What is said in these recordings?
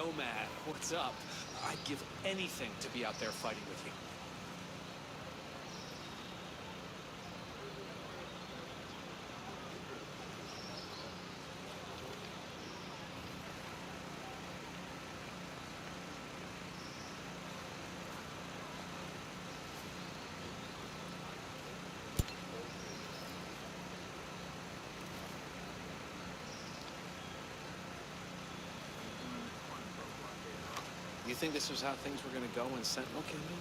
Nomad, what's up? I'd give anything to be out there fighting with you. You think this was how things were gonna go when Sentinel came in?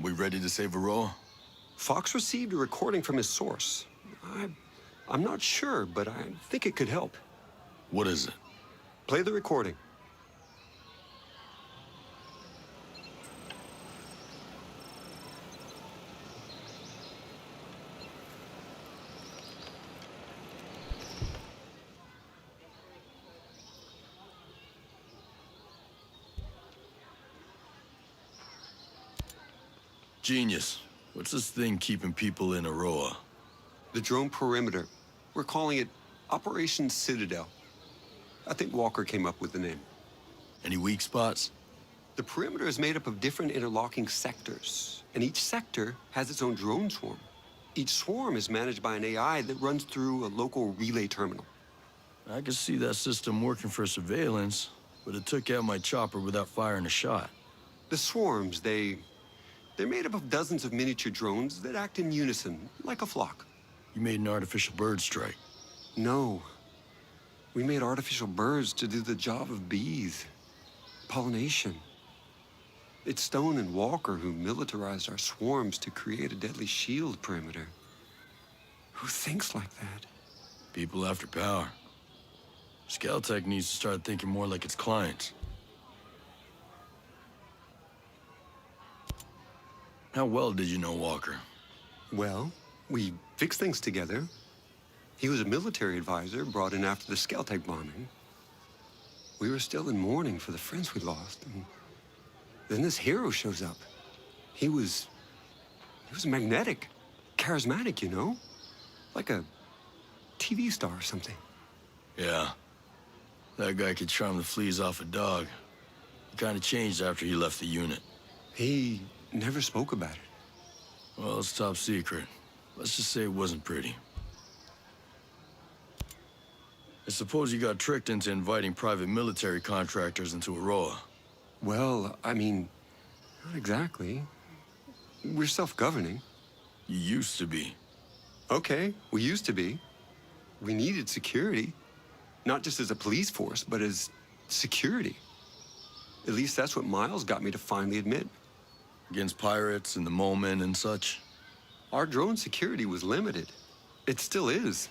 We ready to save Aroa? Fox received a recording from his source. I'm not sure, but I think it could help. What is it? Play the recording. Genius. What's this thing keeping people in Aroa? The drone perimeter. We're calling it Operation Citadel. I think Walker came up with the name. Any weak spots? The perimeter is made up of different interlocking sectors, and each sector has its own drone swarm. Each swarm is managed by an AI that runs through a local relay terminal. I can see that system working for surveillance, but it took out my chopper without firing a shot. The swarms, they're made up of dozens of miniature drones that act in unison, like a flock. You made an artificial bird strike. No. We made artificial birds to do the job of bees. Pollination. It's Stone and Walker who militarized our swarms to create a deadly shield perimeter. Who thinks like that? People after power. Scaltech needs to start thinking more like its clients. How well did you know Walker? Well, we fixed things together. He was a military advisor brought in after the Scaltech bombing. We were still in mourning for the friends we lost, and then this hero shows up. He was magnetic, charismatic, you know? Like a TV star or something. Yeah. That guy could charm the fleas off a dog. He kind of changed after he left the unit. He never spoke about it. Well, it's top secret. Let's just say it wasn't pretty. I suppose you got tricked into inviting private military contractors into Aroa. Well, I mean, not exactly. We're self-governing. You used to be. Okay, we used to be. We needed security. Not just as a police force, but as security. At least that's what Miles got me to finally admit. Against pirates in the moment and such. Our drone security was limited. It still is.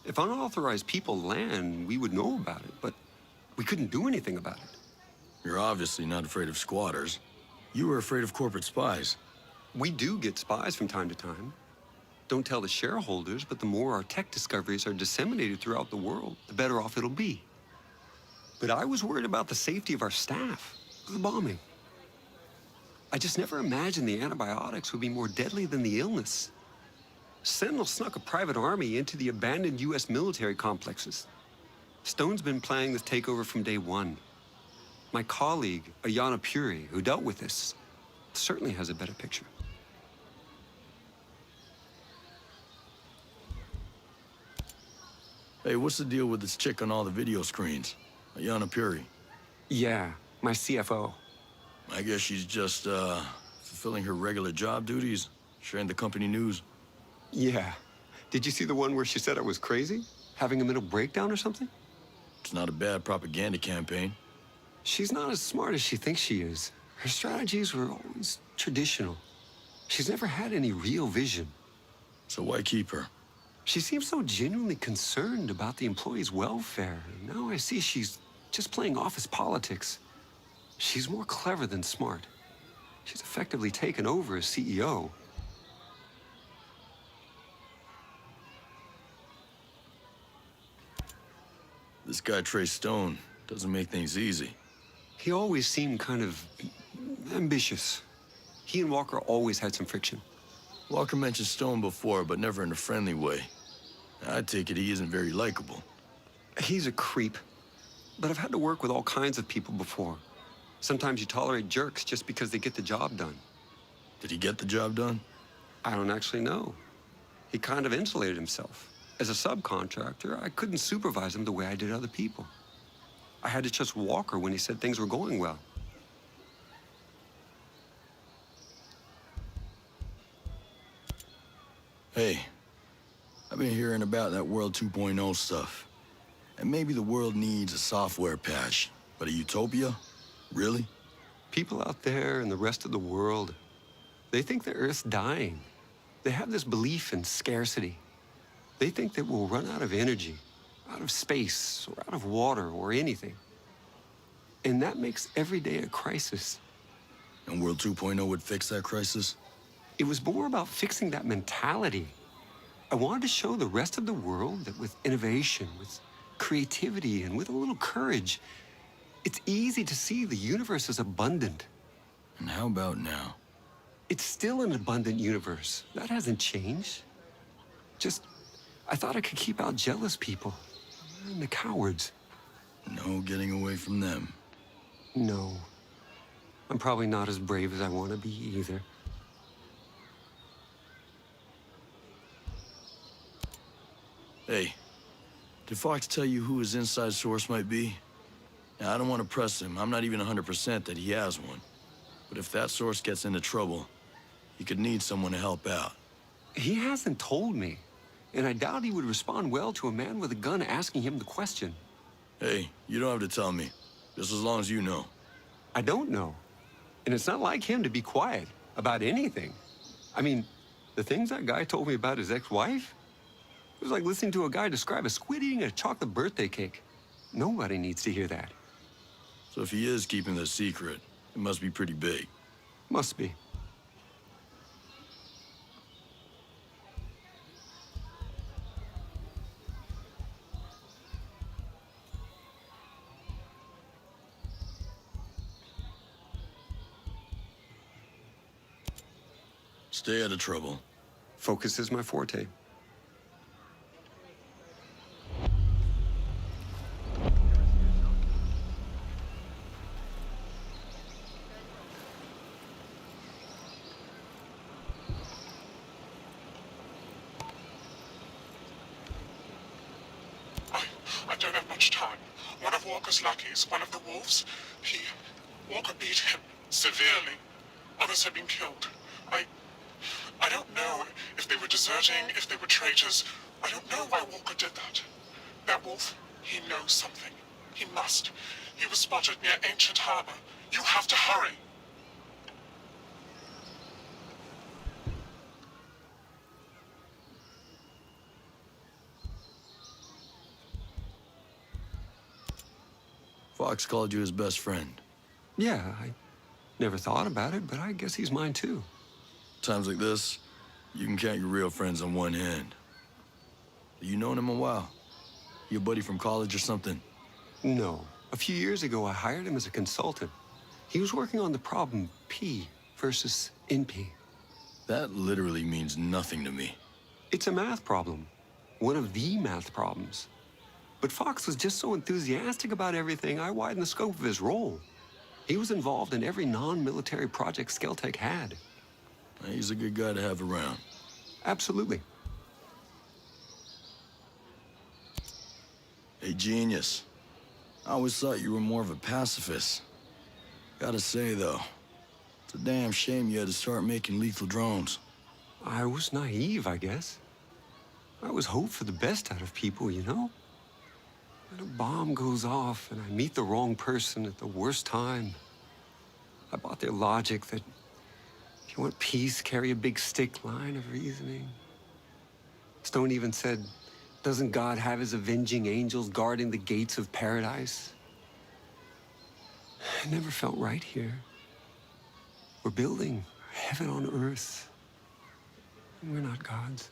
If unauthorized people land, we would know about it, but we couldn't do anything about it. You're obviously not afraid of squatters. You were afraid of corporate spies. We do get spies from time to time. Don't tell the shareholders, but the more our tech discoveries are disseminated throughout the world, the better off it'll be. But I was worried about the safety of our staff, the bombing. I just never imagined the antibiotics would be more deadly than the illness. Sentinel snuck a private army into the abandoned U.S. military complexes. Stone's been planning this takeover from day one. My colleague, Ayana Puri, who dealt with this, certainly has a better picture. Hey, what's the deal with this chick on all the video screens? Ayana Puri. Yeah, my CFO. I guess she's just, fulfilling her regular job duties, sharing the company news. Yeah. Did you see the one where she said I was crazy? Having a mental breakdown or something? It's not a bad propaganda campaign. She's not as smart as she thinks she is. Her strategies were always traditional. She's never had any real vision. So why keep her? She seems so genuinely concerned about the employees' welfare. Now I see she's just playing office politics. She's more clever than smart. She's effectively taken over as CEO. This guy, Trey Stone, doesn't make things easy. He always seemed kind of ambitious. He and Walker always had some friction. Walker mentioned Stone before, but never in a friendly way. I take it he isn't very likable. He's a creep. But I've had to work with all kinds of people before. Sometimes you tolerate jerks just because they get the job done. Did he get the job done? I don't actually know. He kind of insulated himself. As a subcontractor, I couldn't supervise him the way I did other people. I had to trust Walker when he said things were going well. Hey, I've been hearing about that World 2.0 stuff. And maybe the world needs a software patch, but a utopia? Really? People out there in the rest of the world, they think the Earth's dying. They have this belief in scarcity. They think that we'll run out of energy, out of space, or out of water, or anything. And that makes every day a crisis. And World 2.0 would fix that crisis? It was more about fixing that mentality. I wanted to show the rest of the world that with innovation, with creativity, and with a little courage, it's easy to see the universe as abundant. And how about now? It's still an abundant universe. That hasn't changed. Just, I thought I could keep out jealous people and the cowards. No getting away from them. No. I'm probably not as brave as I want to be either. Hey, did Fox tell you who his inside source might be? Now, I don't want to press him. I'm not even 100% that he has one. But if that source gets into trouble, he could need someone to help out. He hasn't told me. And I doubt he would respond well to a man with a gun asking him the question. Hey, you don't have to tell me. Just as long as you know. I don't know. And it's not like him to be quiet about anything. I mean, the things that guy told me about his ex-wife, it was like listening to a guy describe a squid eating a chocolate birthday cake. Nobody needs to hear that. So if he is keeping this secret, it must be pretty big. Must be. Stay out of trouble. Focus is my forte. I don't have much time. One of Walker's lackeys, one of the wolves, Walker beat him severely. Others have been killed. I don't know if they were deserting, if they were traitors. I don't know why Walker did that. That wolf, he knows something. He must. He was spotted near Ancient Harbor. You have to hurry. Fox called you his best friend. Yeah, I never thought about it, but I guess he's mine too. Times like this, you can count your real friends on one hand. You known him a while? Your buddy from college or something? No. A few years ago, I hired him as a consultant. He was working on the problem P versus NP. That literally means nothing to me. It's a math problem. One of the math problems. But Fox was just so enthusiastic about everything, I widened the scope of his role. He was involved in every non-military project Skeltech had. He's a good guy to have around. Absolutely. Hey, genius. I always thought you were more of a pacifist. Gotta say, though, it's a damn shame you had to start making lethal drones. I was naive, I guess. I always hoped for the best out of people, you know? When a bomb goes off and I meet the wrong person at the worst time, I bought their logic that if you want peace, carry a big stick line of reasoning. Stone even said, doesn't God have his avenging angels guarding the gates of paradise? It never felt right here. We're building heaven on earth. And we're not gods.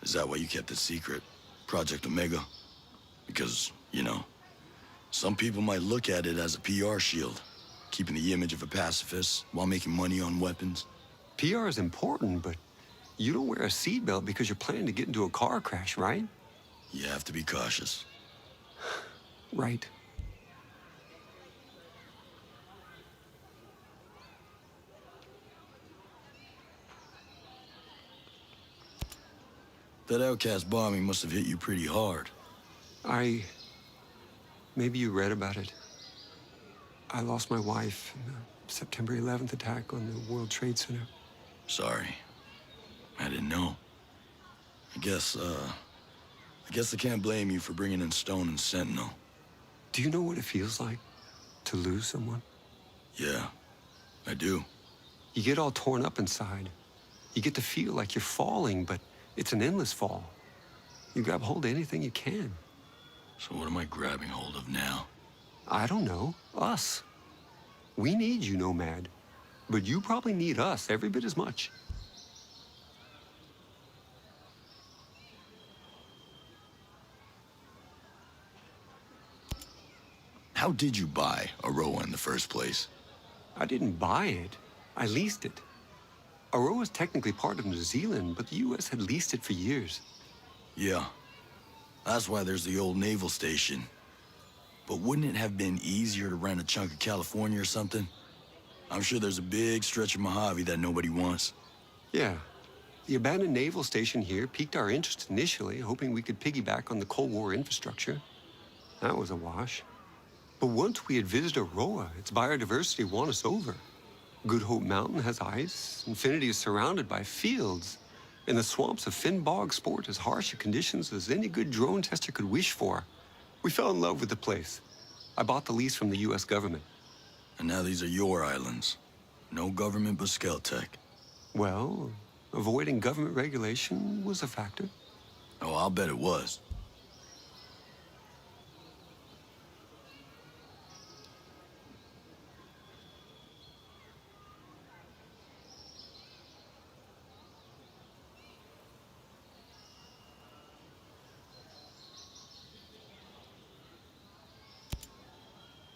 Is that why you kept it secret? Project Omega? Because, you know, some people might look at it as a PR shield, keeping the image of a pacifist while making money on weapons. PR is important, but you don't wear a seatbelt because you're planning to get into a car crash, right? You have to be cautious. Right. That outcast bombing must have hit you pretty hard. Maybe you read about it. I lost my wife in the September 11th attack on the World Trade Center. Sorry. I didn't know. I guess I can't blame you for bringing in Stone and Sentinel. Do you know what it feels like to lose someone? Yeah, I do. You get all torn up inside. You get to feel like you're falling, but it's an endless fall. You grab hold of anything you can. So what am I grabbing hold of now? I don't know. Us. We need you, Nomad. But you probably need us every bit as much. How did you buy Aroa in the first place? I didn't buy it. I leased it. Aroa is technically part of New Zealand, but the U.S. had leased it for years. Yeah. That's why there's the old naval station. But wouldn't it have been easier to rent a chunk of California or something? I'm sure there's a big stretch of Mojave that nobody wants. Yeah. The abandoned naval station here piqued our interest initially, hoping we could piggyback on the Cold War infrastructure. That was a wash. But once we had visited Aroa, its biodiversity won us over. Good Hope Mountain has ice. Infinity is surrounded by fields. And the swamps of Finn Bog sport as harsh conditions as any good drone tester could wish for. We fell in love with the place. I bought the lease from the U.S. government. And now these are your islands. No government but Skeltech. Well, avoiding government regulation was a factor. Oh, I'll bet it was.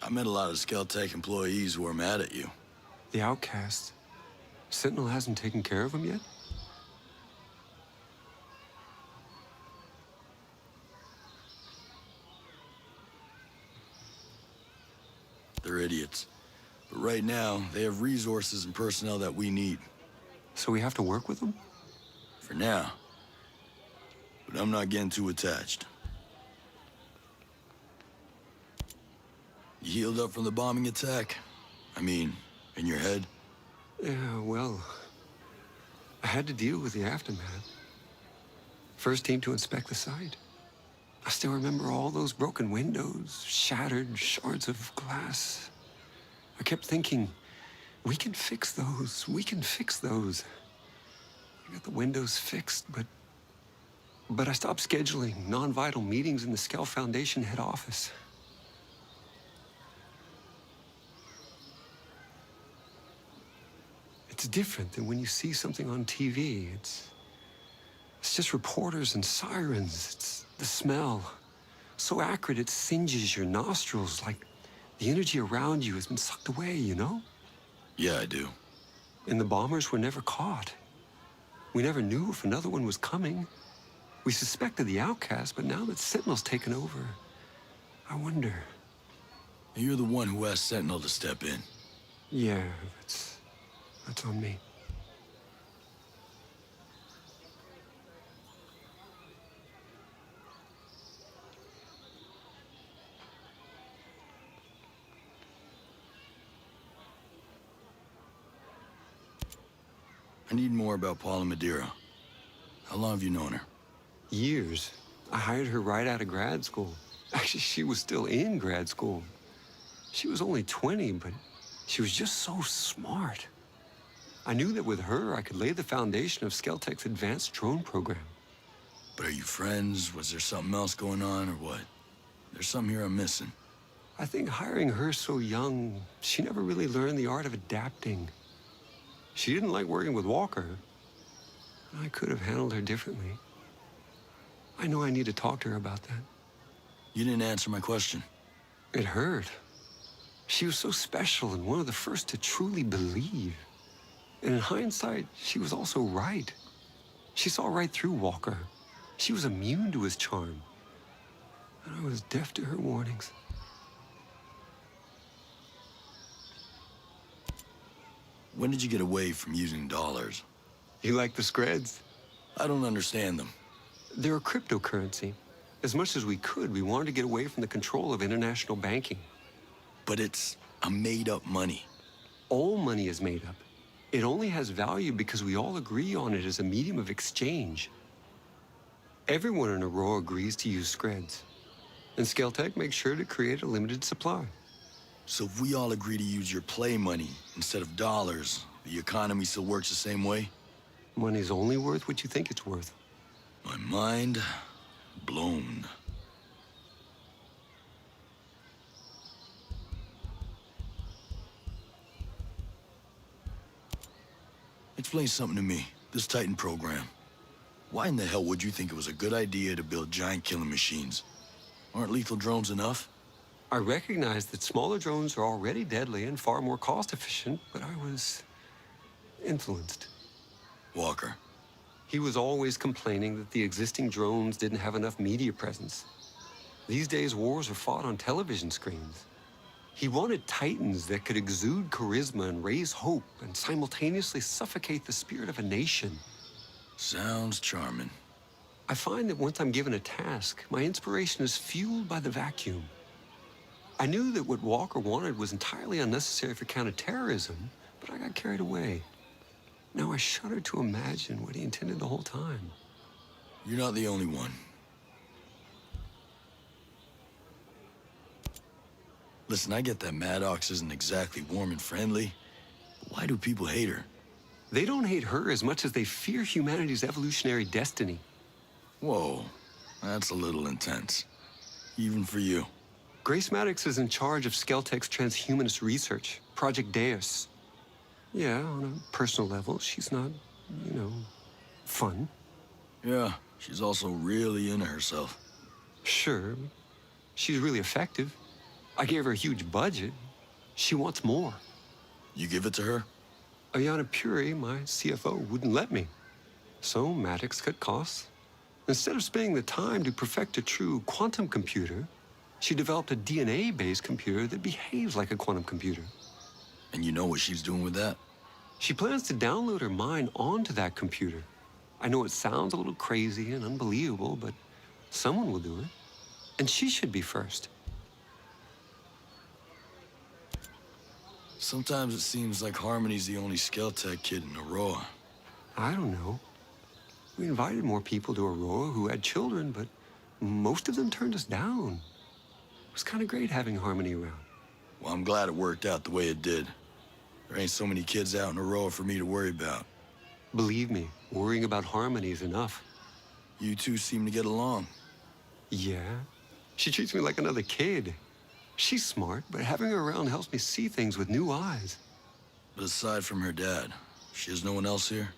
I met a lot of Skeltech employees who are mad at you. The outcast. Sentinel hasn't taken care of him yet? They're idiots. But right now, they have resources and personnel that we need. So we have to work with them? For now. But I'm not getting too attached. You healed up from the bombing attack? I mean, in your head? Yeah, well, I had to deal with the aftermath. First team to inspect the site. I still remember all those broken windows, shattered shards of glass. I kept thinking, we can fix those, we can fix those. I got the windows fixed, but I stopped scheduling non-vital meetings in the Skell Foundation head office. It's different than when you see something on TV. It's just reporters and sirens. It's the smell. So acrid it singes your nostrils, like the energy around you has been sucked away, you know? Yeah, I do. And the bombers were never caught. We never knew if another one was coming. We suspected the outcast, but now that Sentinel's taken over, I wonder. You're the one who asked Sentinel to step in. Yeah, that's on me. I need more about Paula Madeira. How long have you known her? Years. I hired her right out of grad school. Actually, she was still in grad school. She was only 20, but she was just so smart. I knew that with her, I could lay the foundation of Skeltech's advanced drone program. But are you friends? Was there something else going on, or what? There's something here I'm missing. I think hiring her so young, she never really learned the art of adapting. She didn't like working with Walker. I could have handled her differently. I know I need to talk to her about that. You didn't answer my question. It hurt. She was so special and one of the first to truly believe. And in hindsight, she was also right. She saw right through Walker. She was immune to his charm. And I was deaf to her warnings. When did you get away from using dollars? You like the Screds? I don't understand them. They're a cryptocurrency. As much as we could, we wanted to get away from the control of international banking. But it's a made-up money. All money is made up. It only has value because we all agree on it as a medium of exchange. Everyone in Aurora agrees to use Screds. And Skeltec makes sure to create a limited supply. So if we all agree to use your play money instead of dollars, the economy still works the same way? Money's only worth what you think it's worth. My mind blown. Explain something to me, this Titan program. Why in the hell would you think it was a good idea to build giant killing machines? Aren't lethal drones enough? I recognize that smaller drones are already deadly and far more cost-efficient, but I was influenced. Walker. He was always complaining that the existing drones didn't have enough media presence. These days, wars are fought on television screens. He wanted Titans that could exude charisma and raise hope and simultaneously suffocate the spirit of a nation. Sounds charming. I find that once I'm given a task, my inspiration is fueled by the vacuum. I knew that what Walker wanted was entirely unnecessary for counterterrorism, but I got carried away. Now I shudder to imagine what he intended the whole time. You're not the only one. Listen, I get that Maddox isn't exactly warm and friendly, but why do people hate her? They don't hate her as much as they fear humanity's evolutionary destiny. Whoa, that's a little intense. Even for you. Grace Maddox is in charge of Skeltec's transhumanist research, Project Deus. Yeah, on a personal level, she's not, fun. Yeah, she's also really into herself. Sure, she's really effective. I gave her a huge budget. She wants more. You give it to her? Ayana Puri, my CFO, wouldn't let me. So Maddox cut costs. Instead of spending the time to perfect a true quantum computer, she developed a DNA-based computer that behaves like a quantum computer. And you know what she's doing with that? She plans to download her mind onto that computer. I know it sounds a little crazy and unbelievable, but someone will do it. And she should be first. Sometimes it seems like Harmony's the only Skeltec kid in Aurora. I don't know. We invited more people to Aurora who had children, but most of them turned us down. It was kind of great having Harmony around. Well, I'm glad it worked out the way it did. There ain't so many kids out in Aurora for me to worry about. Believe me, worrying about Harmony is enough. You two seem to get along. Yeah? She treats me like another kid. She's smart, but having her around helps me see things with new eyes. But aside from her dad, she has no one else here?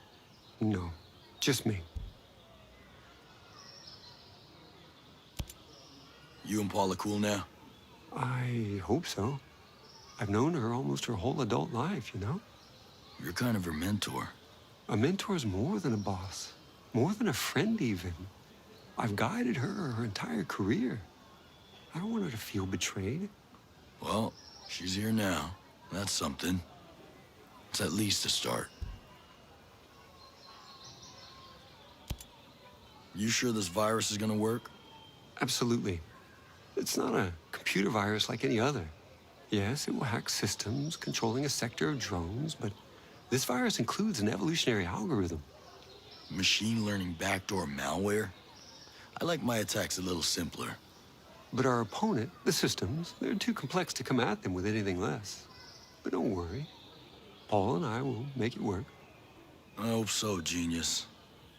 No, just me. You and Paula cool now? I hope so. I've known her almost her whole adult life, you know? You're kind of her mentor. A mentor's more than a boss, more than a friend even. I've guided her entire career. I don't want her to feel betrayed. Well, she's here now. That's something. It's at least a start. You sure this virus is gonna work? Absolutely. It's not a computer virus like any other. Yes, it will hack systems, controlling a sector of drones, but this virus includes an evolutionary algorithm. Machine learning backdoor malware? I like my attacks a little simpler. But our opponent, the systems, they're too complex to come at them with anything less. But don't worry. Paul and I will make it work. I hope so, genius.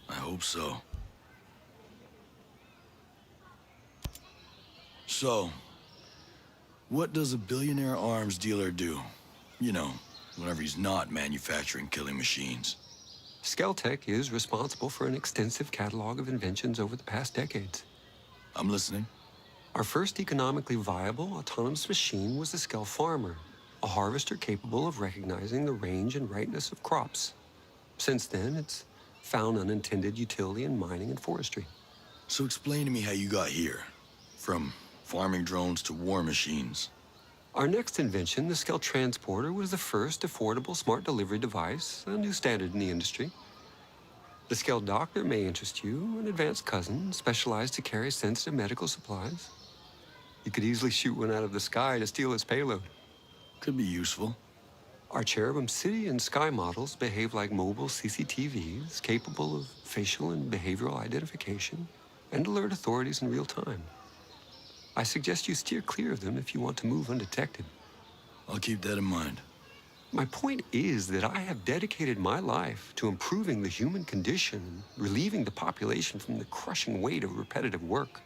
I hope so. So, What does a billionaire arms dealer do? You know, whenever he's not manufacturing killing machines. Skeltech is responsible for an extensive catalog of inventions over the past decades. I'm listening. Our first economically viable autonomous machine was the Skell Farmer, a harvester capable of recognizing the range and rightness of crops. Since then, it's found unintended utility in mining and forestry. So explain to me how you got here. From farming drones to war machines. Our next invention, the Skell Transporter, was the first affordable smart delivery device, a new standard in the industry. The Skell Doctor may interest you, an advanced cousin specialized to carry sensitive medical supplies. You could easily shoot one out of the sky to steal its payload. Could be useful. Our Cherubim City and Sky models behave like mobile CCTVs, capable of facial and behavioral identification, and alert authorities in real time. I suggest you steer clear of them if you want to move undetected. I'll keep that in mind. My point is that I have dedicated my life to improving the human condition and relieving the population from the crushing weight of repetitive work.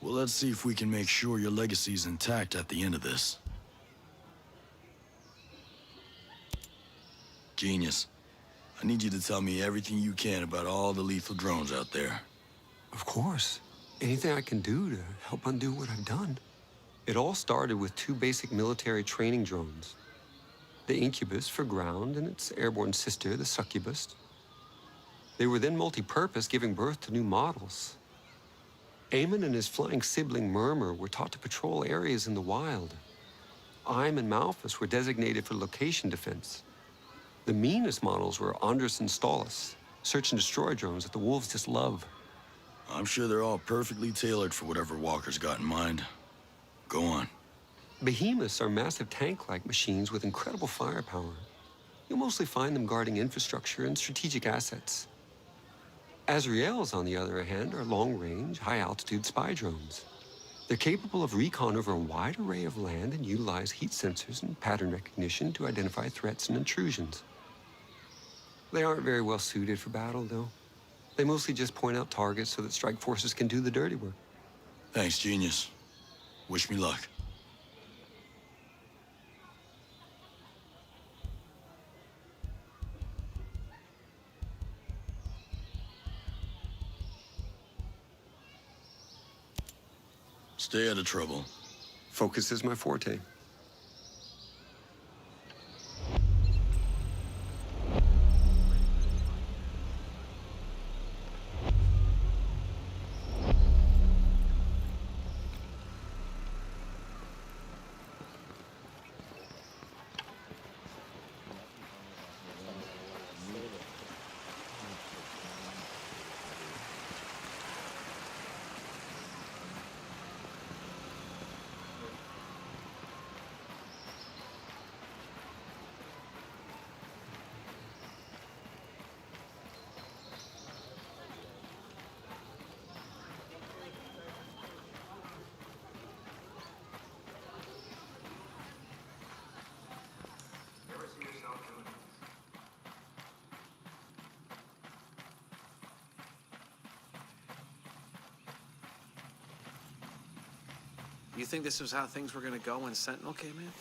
Well, let's see if we can make sure your legacy's intact at the end of this. Genius. I need you to tell me everything you can about all the lethal drones out there. Of course. Anything I can do to help undo what I've done. It all started with two basic military training drones. The Incubus for ground and its airborne sister, the Succubus. They were then multi-purpose, giving birth to new models. Eamon and his flying sibling Murmur were taught to patrol areas in the wild. Ime and Malphus were designated for location defense. The meanest models were Andrus and Stalus, search and destroy drones that the wolves just love. I'm sure they're all perfectly tailored for whatever Walker's got in mind. Go on. Behemoths are massive tank-like machines with incredible firepower. You'll mostly find them guarding infrastructure and strategic assets. Azraels, on the other hand, are long-range, high-altitude spy drones. They're capable of recon over a wide array of land and utilize heat sensors and pattern recognition to identify threats and intrusions. They aren't very well suited for battle, though. They mostly just point out targets so that strike forces can do the dirty work. Thanks, genius. Wish me luck. Stay out of trouble. Focus is my forte. You think this was how things were gonna go when Sentinel came in?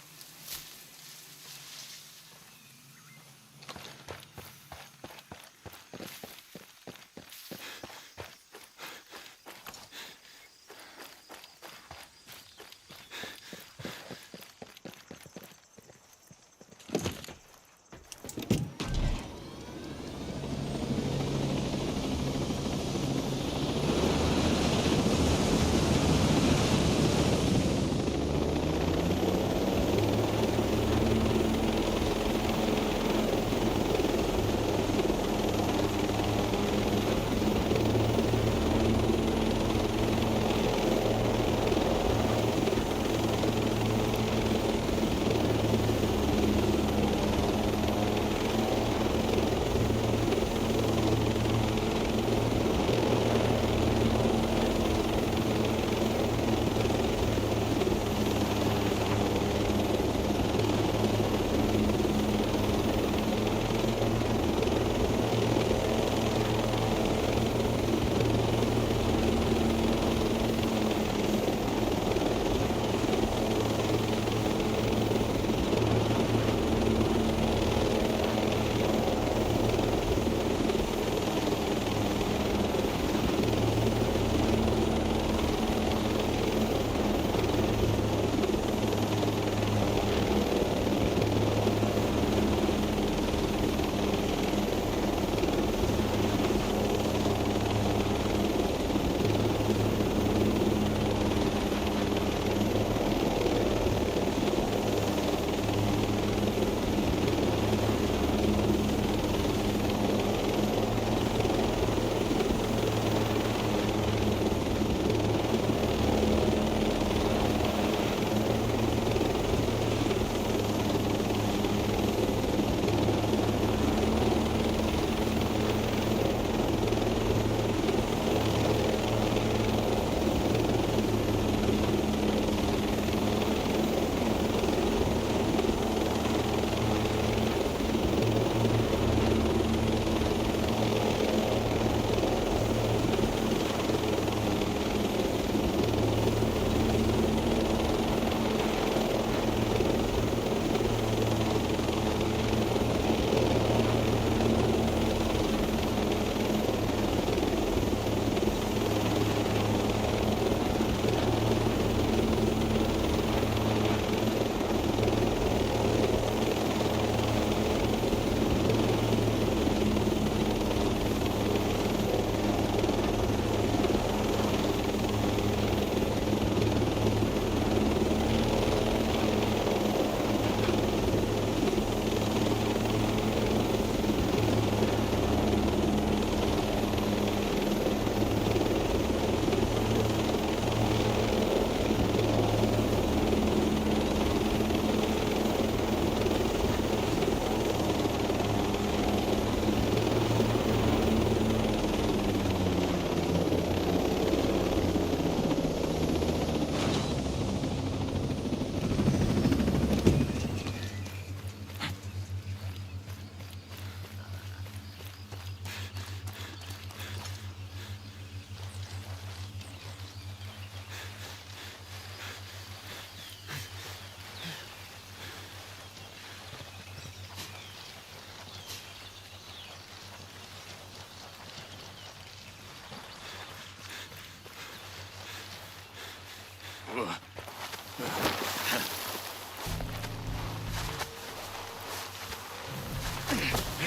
Use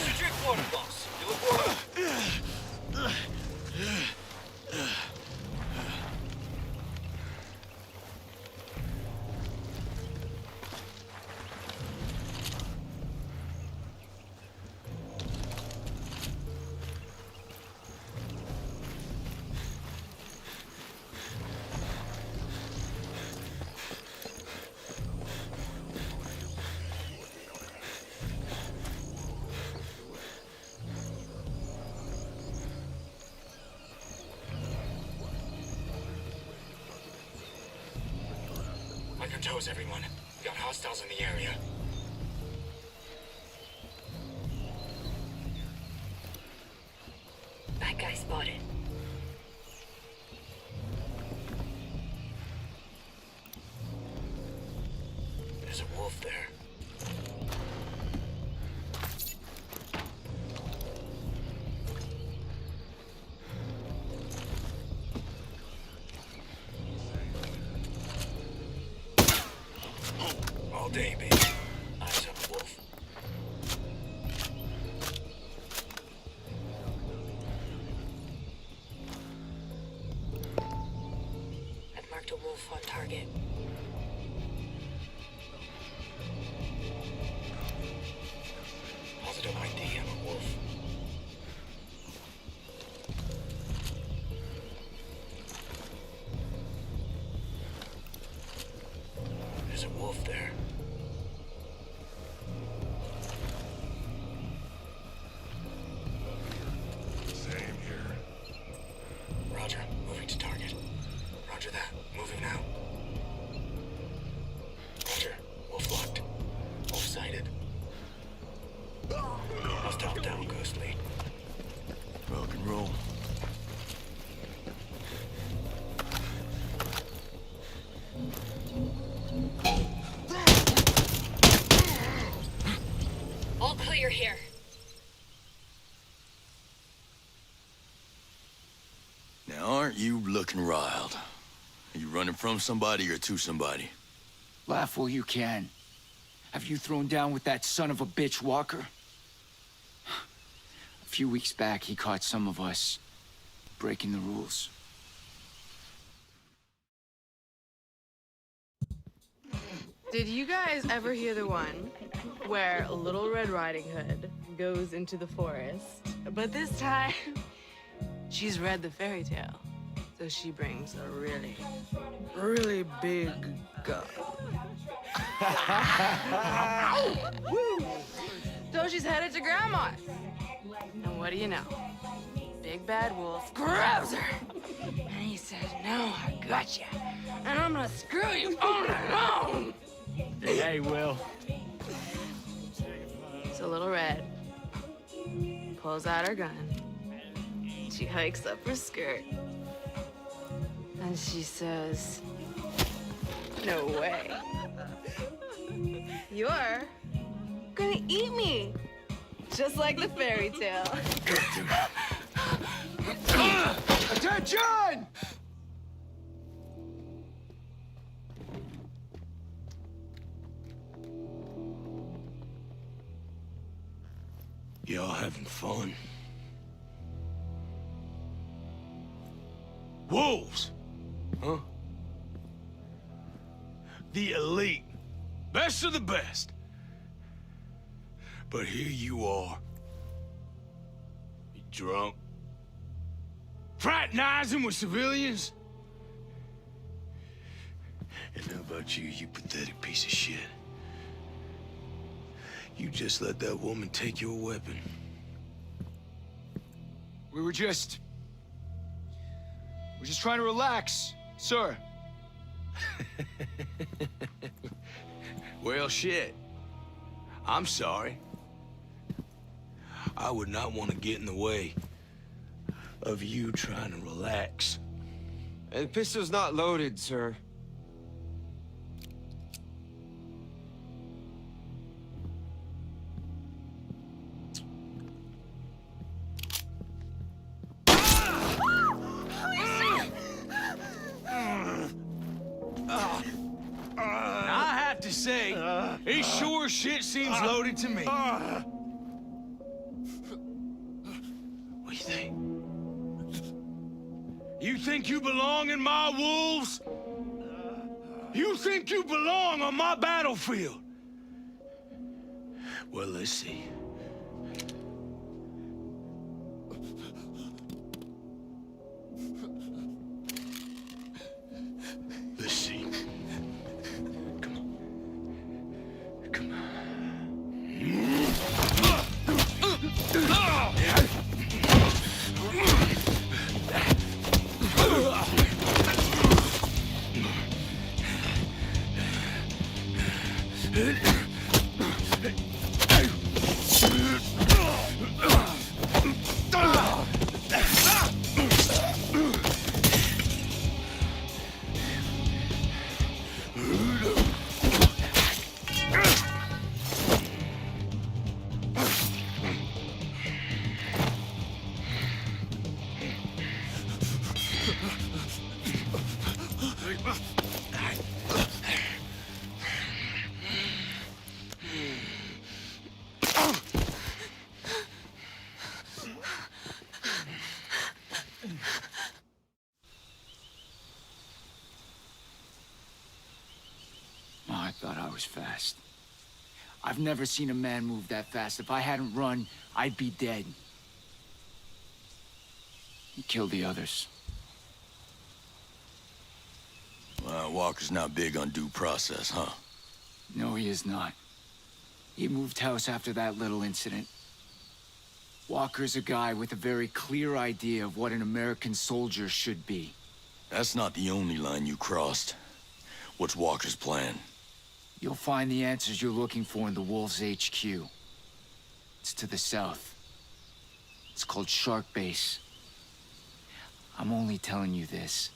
your drink water, boss. You look worried. On your toes, everyone. We got hostiles in the area. That guy spotted. There's a wolf there. All day, baby. Eyes on the wolf. I've marked a wolf on target. Positive ID on a wolf. There's a wolf there. Same here. Roger, moving to target. Roger that, moving now. Roger, wolf locked. Wolf sighted. Hostile down, Ghostly. Rock and roll. All clear here. Now, aren't you looking riled? Are you running from somebody or to somebody? Laugh while you can. Have you thrown down with that son of a bitch Walker? A few weeks back, he caught some of us breaking the rules. Did you guys ever hear the one where Little Red Riding Hood goes into the forest, but this time she's read the fairy tale, so she brings a really, really big gun. So she's headed to Grandma's. And what do you know? Big bad wolf grabs her. And he says, "No, I got you. And I'm gonna screw you all alone." Hey, Will. So Little Red pulls out her gun. She hikes up her skirt. And she says, "No way. You're gonna eat me. Just like the fairy tale." Attention! Y'all having fun? Wolves! Huh? The elite. Best of the best. But here you are. You drunk. Fraternizing with civilians. And how about you, you pathetic piece of shit? You just let that woman take your weapon. We're just trying to relax, sir. Well, shit. I'm sorry. I would not want to get in the way of you trying to relax. And the pistol's not loaded, sir. Your shit seems loaded to me. What do you think? You think you belong in my wolves? You think you belong on my battlefield? Well, let's see. Let's see. Come on. Come on. Oh, I thought I was fast. I've never seen a man move that fast. If I hadn't run, I'd be dead. He killed the others. Walker's not big on due process, huh? No, he is not. He moved house after that little incident. Walker's a guy with a very clear idea of what an American soldier should be. That's not the only line you crossed. What's Walker's plan? You'll find the answers you're looking for in the Wolves HQ. It's to the south. It's called Shark Base. I'm only telling you this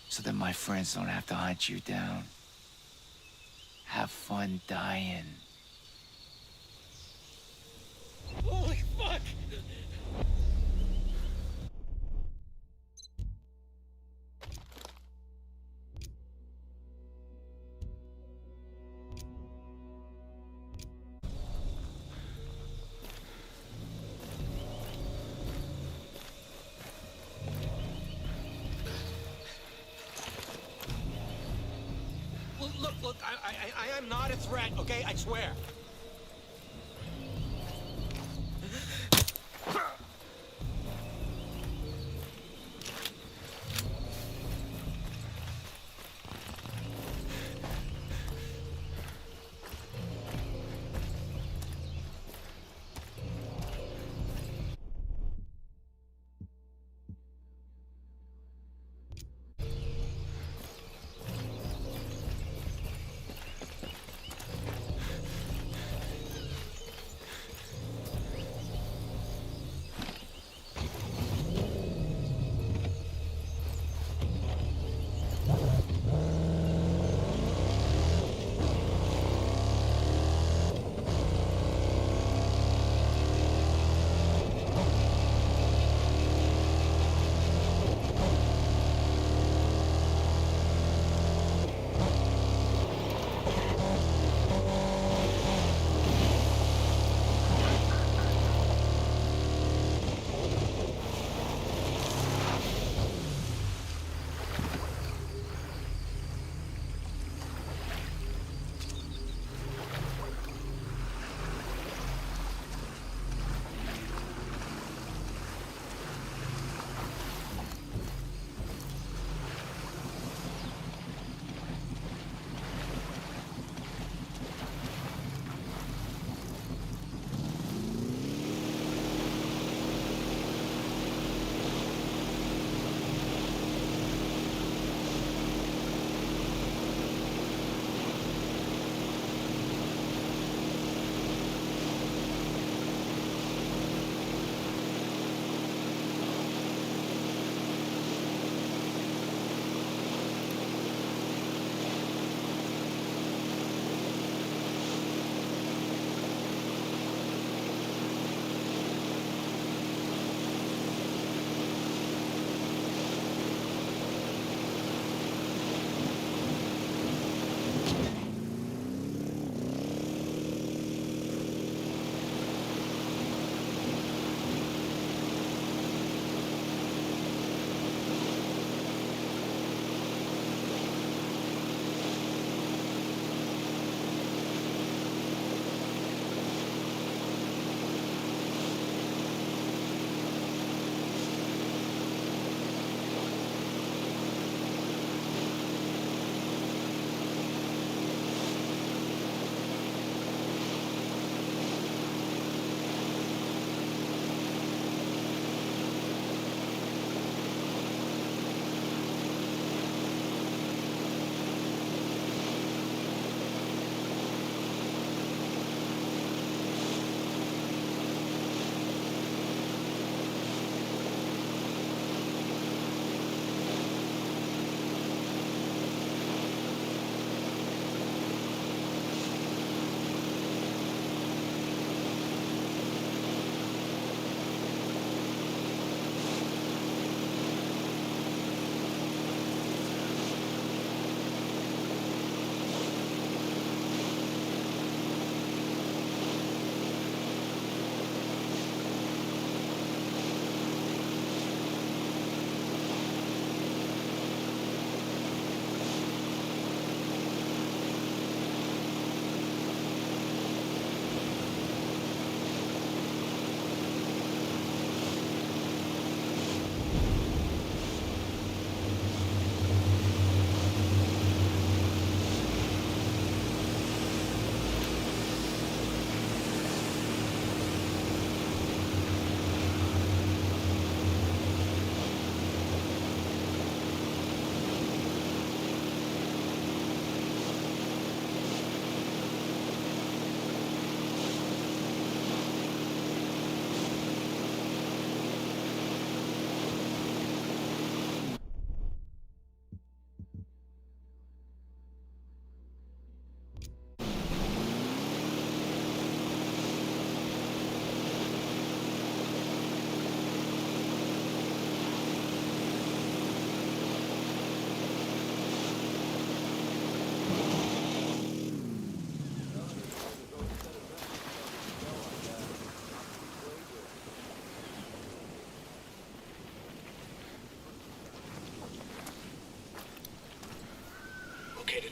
so that my friends don't have to hunt you down. Have fun dying. Holy fuck! Look, I am not a threat, okay? I swear.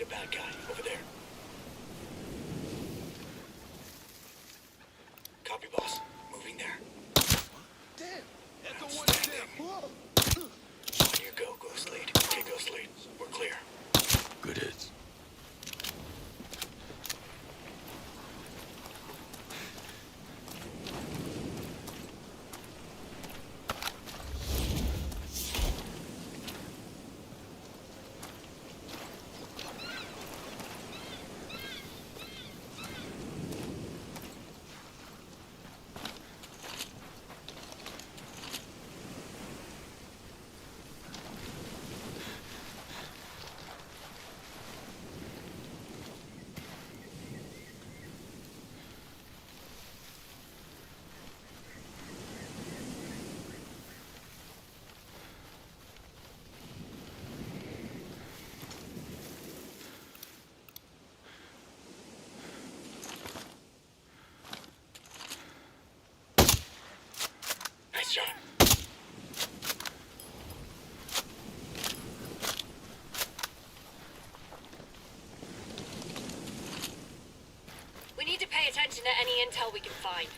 bad guy. Over there. Copy, boss. Moving there. On your go, Ghost Lead. Okay, Ghost Lead. We're clear. Good hits. Nice shot. We need to pay attention to any intel we can find.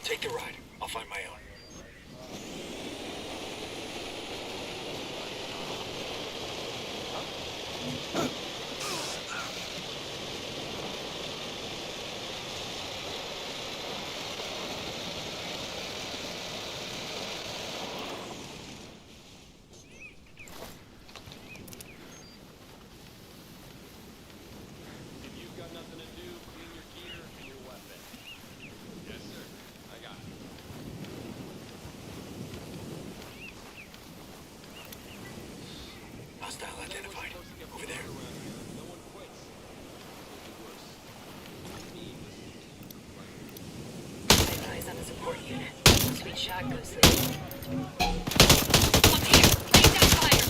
Take the ride. I'll find my own. Hostile identified. Over there. Keep eyes on the support unit. Sweet shot, Ghost Lead. Up here! Lay down fire!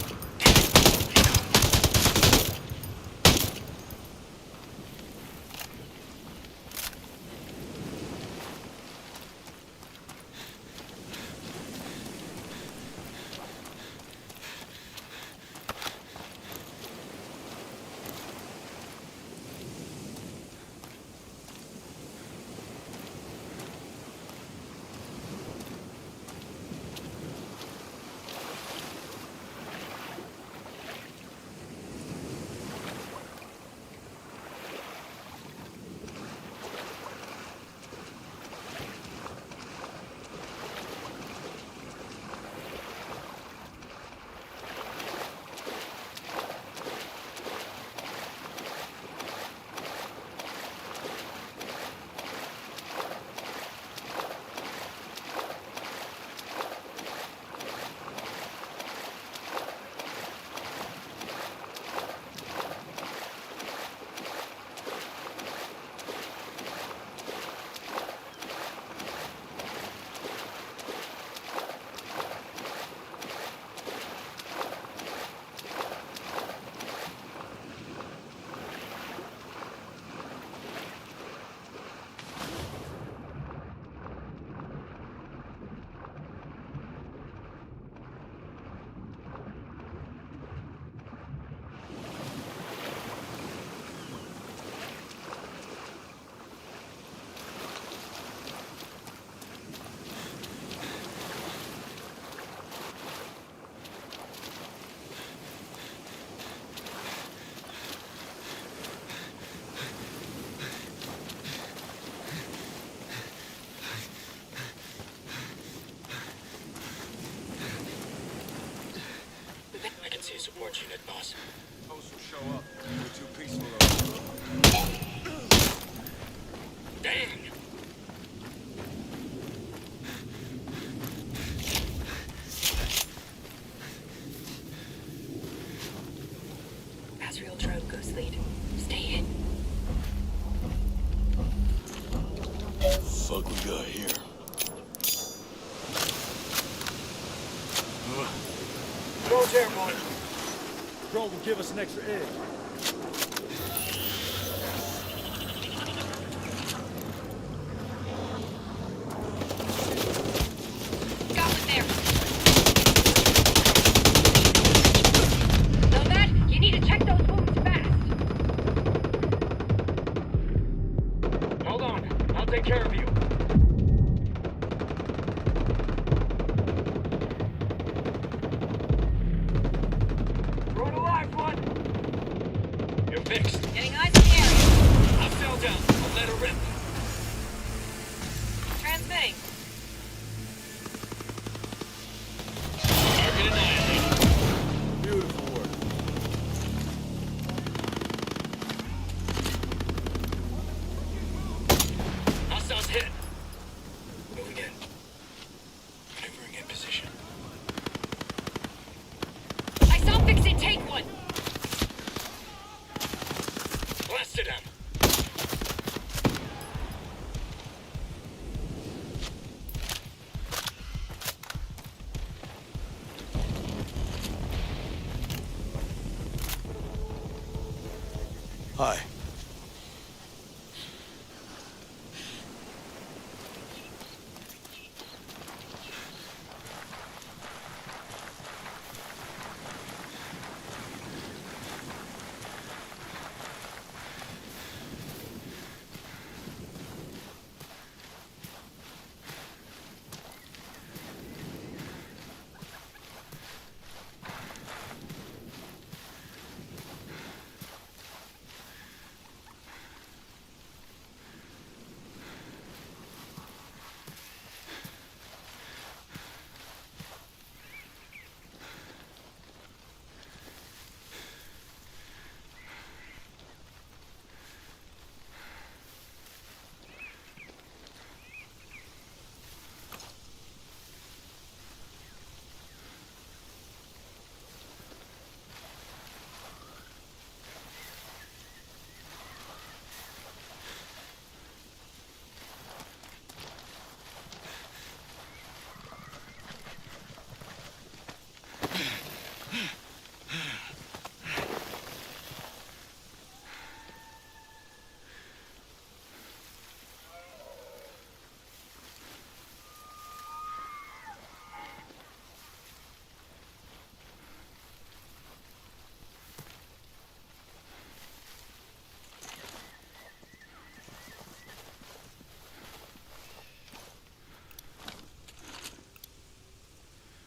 See a support unit, boss. Post will show up. We're too peaceful over here. Dang! Azrael drone, Ghost Lead. Stay in. Fuck we got here? Drone's airborne. Drone will give us an extra edge. take care of you. Throw it alive, one. You're fixed. Getting eyes on the area. I fell down. I'll let her rip. Transmitting. Target annihilated. Beautiful work. Hostiles hit. Moving in. Maneuvering in position. I saw Fixie take one. Blasted him. Hi.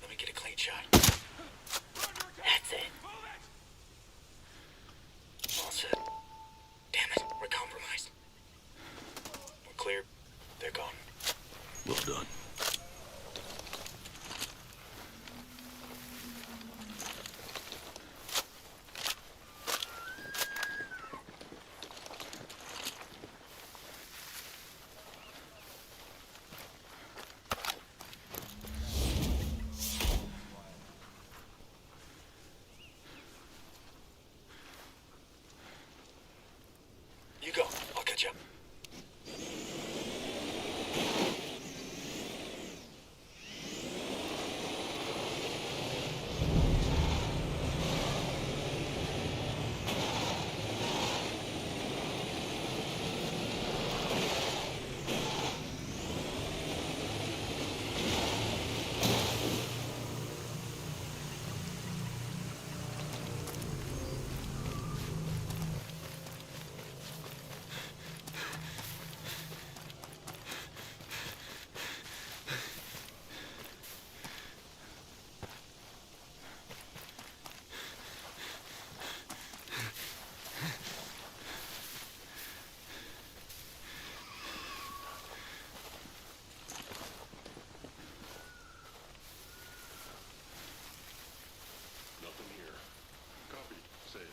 Let me get a clean shot. That's it. All set. Damn it, we're compromised. We're clear. They're gone. Well done. You go. I'll catch up. Nothing here. Copy. Say it.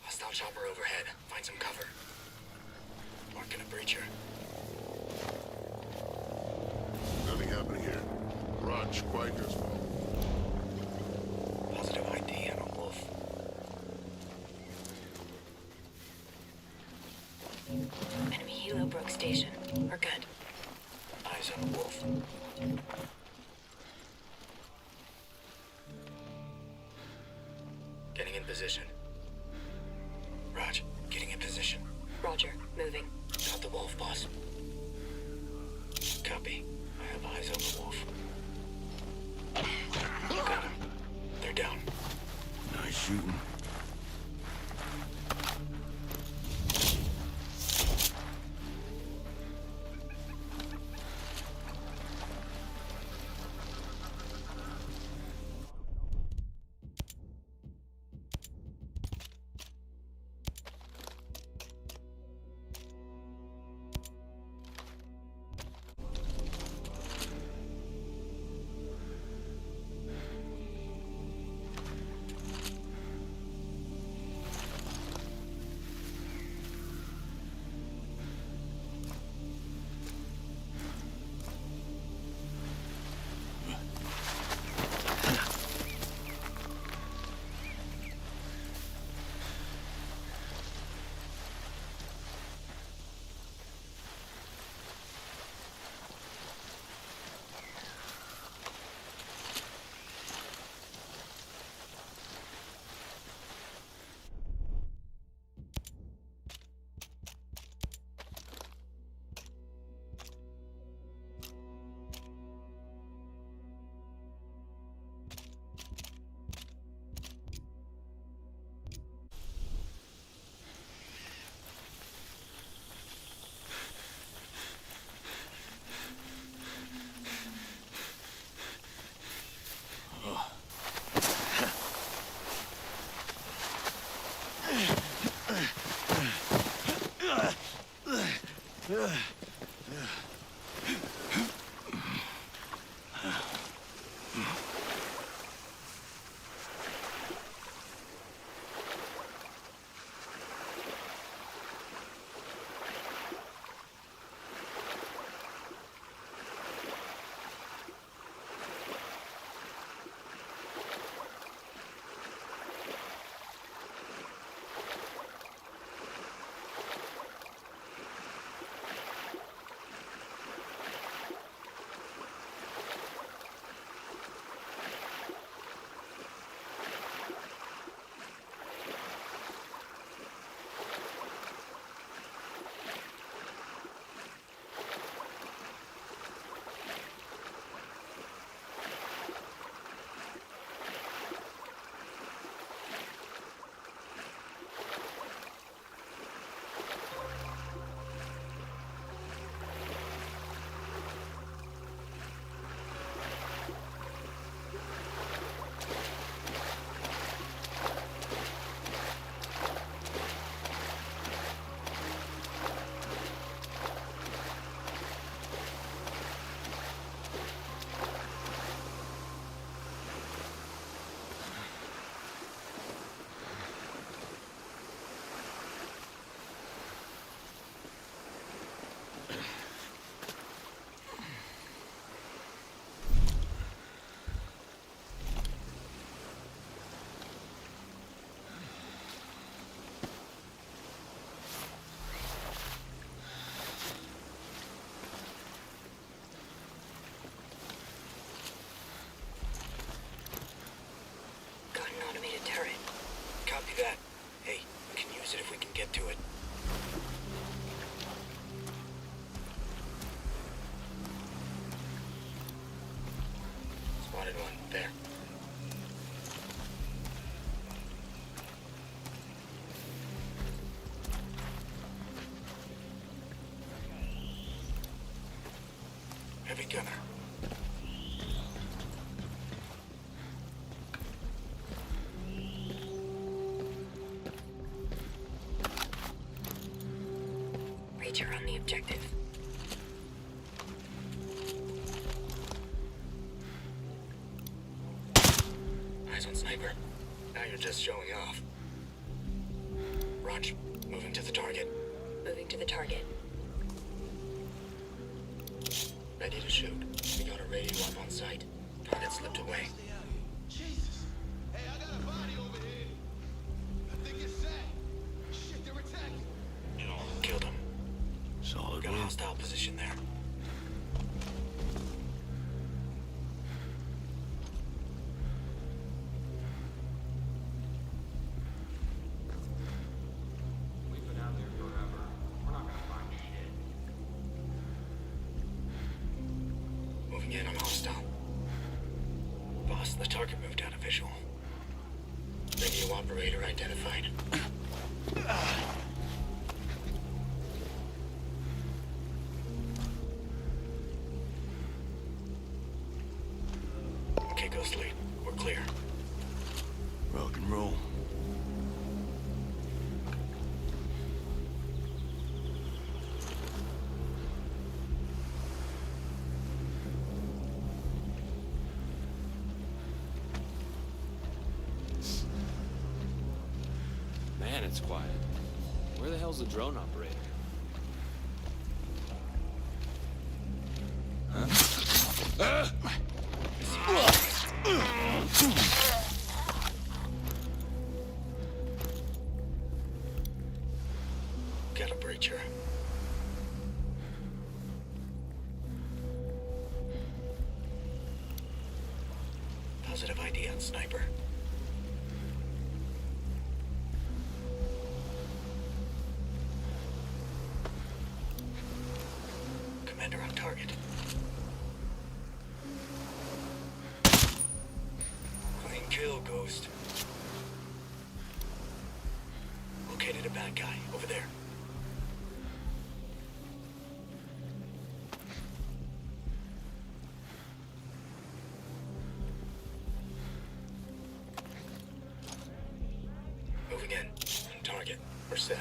Hostile chopper overhead. Find some cover. Marking a breacher. Nothing happening here. Raj, quiet as well. Positive ID on a wolf. Enemy helo broke station. We're good. Eyes on a wolf. Getting in position. Raj, getting in position. Roger. Moving. Got the wolf, boss. Copy. I have eyes on the wolf. Got him. They're down. Nice shooting. Got an automated turret. Copy that. Hey, we can use it if we can get to it. Spotted one. There. Heavy gunner. Reacher on the objective. Eyes on sniper. Now you're just showing off. Raj, moving to the target. Moving to the target. Ready to shoot. We got a radio up on site. Target slipped away. Jesus. Hey, I got a body over here. I think it's set. Shit, they're attacking. Killed him. Solid Got a work. hostile position there. We've been out there forever. We're not gonna find shit. Moving in on hostile. Boss, the target moved out of visual. Radio operator identified. Okay, Ghost Lead. We're clear. Rock and roll. Man, it's quiet. Where the hell's the drone operator? Got a breacher. Positive ID on sniper. Commander on target. Clean kill, Ghost. Located a bad guy over there. Moving in. On target. We're set.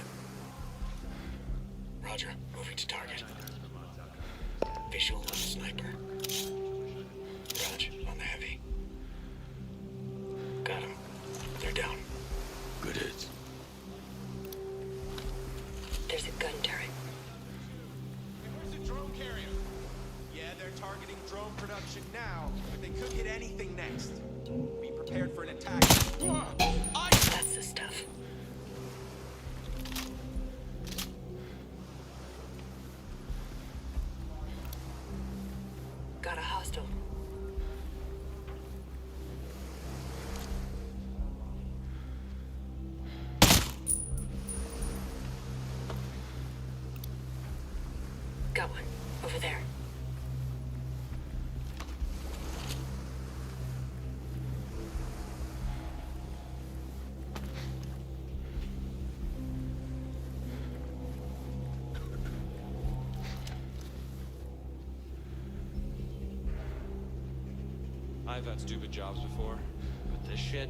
Roger. Moving to target. visual on the sniper. Raj, on the heavy. Got him. They're down. Good hits. There's a gun turret. Where's the drone carrier? Yeah, they're targeting drone production now, but they could hit anything next. Be prepared for an attack. That's the stuff. Got a hostile. Got one. Over there. I've had stupid jobs before, but this shit,